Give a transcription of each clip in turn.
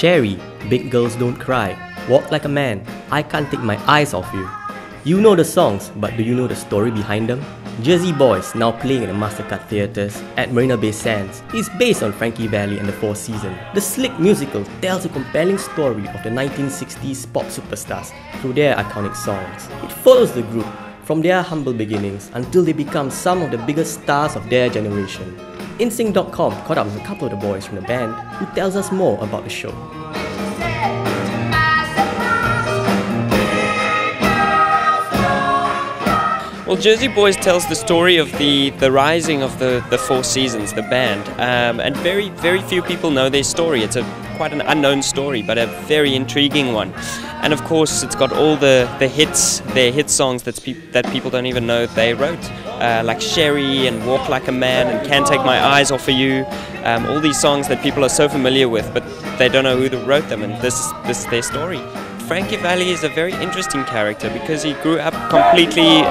Sherry, Big Girls Don't Cry, Walk Like a Man, I Can't Take My Eyes Off You. You know the songs, but do you know the story behind them? Jersey Boys, now playing in the MasterCard theatres at Marina Bay Sands, is based on Frankie Valli and the Four Seasons. The slick musical tells a compelling story of the 1960s pop superstars through their iconic songs. It follows the group from their humble beginnings until they become some of the biggest stars of their generation. InSync.com caught up with a couple of the boys from the band who tells us more about the show. Well, Jersey Boys tells the story of the rising of the Four Seasons, the band, and very few people know their story. It's quite an unknown story, but a very intriguing one. And of course, it's got all the hits, their hit songs that people don't even know they wrote, like Sherry and Walk Like a Man and Can't Take My Eyes Off of You. All these songs that people are so familiar with, but they don't know who wrote them, and this is their story. Frankie Valli is a very interesting character because he grew up completely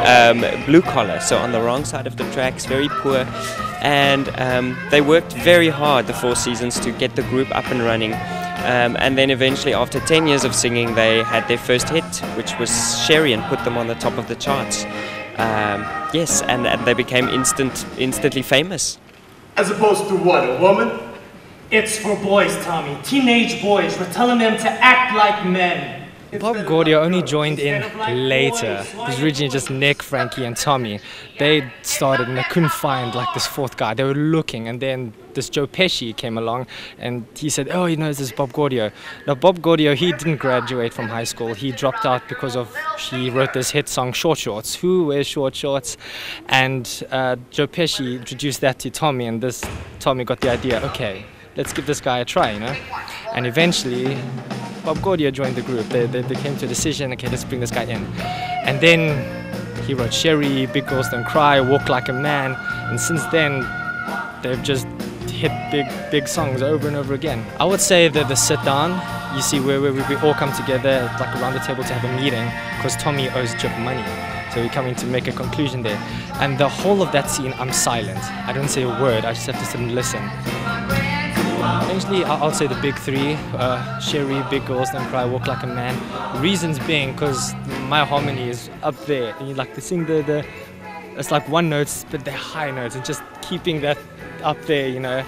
blue collar, so on the wrong side of the tracks, very poor, and they worked very hard, the Four Seasons, to get the group up and running, and then eventually after 10 years of singing they had their first hit, which was Sherry, and put them on the top of the charts. Yes, and they became instantly famous. As opposed to what, a woman? It's for boys, Tommy. Teenage boys. We're telling them to act like men. Bob Gaudio only joined in later. It was originally just Nick, Frankie and Tommy. They started and they couldn't find like this fourth guy. They were looking, and then this Joe Pesci came along and he said, oh, you know, this is Bob Gaudio. Now Bob Gaudio, he didn't graduate from high school. He dropped out because he wrote this hit song Short Shorts. Who wears short shorts? And Joe Pesci introduced that to Tommy, and Tommy got the idea, okay, let's give this guy a try, you know. And eventually Bob Gaudio joined the group. They came to a decision, okay, let's bring this guy in. And then he wrote Sherry, Big Girls Don't Cry, Walk Like a Man, and since then they've just hit big songs over and over again. I would say that the sit down, you see, where we all come together like around the table to have a meeting, because Tommy owes Chip money. So we're coming to make a conclusion there. And the whole of that scene, I'm silent. I don't say a word, I just have to sit and listen. Eventually, I'll say the big three, Sherry, Big Girls Don't Cry, Walk Like a Man. Reasons being, because my harmony is up there, and you like to sing it's like one notes, but they're high notes, and just keeping that up there, you know.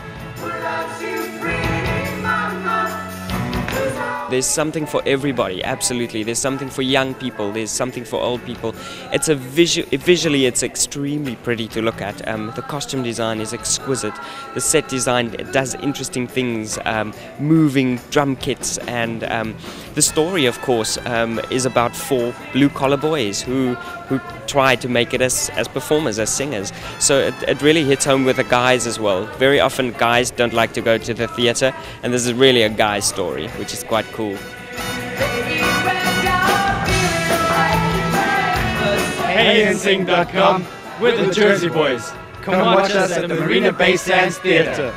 There's something for everybody, absolutely. There's something for young people, there's something for old people. It's visually it's extremely pretty to look at. The costume design is exquisite. The set design does interesting things, moving drum kits, and the story, of course, is about four blue-collar boys who try to make it as performers, as singers. So it really hits home with the guys as well. Very often guys don't like to go to the theatre, and this is really a guy's story, which is quite cool. Hey, InSync.com, we're the Jersey Boys. Come watch us at the Marina Bay Sands Theatre.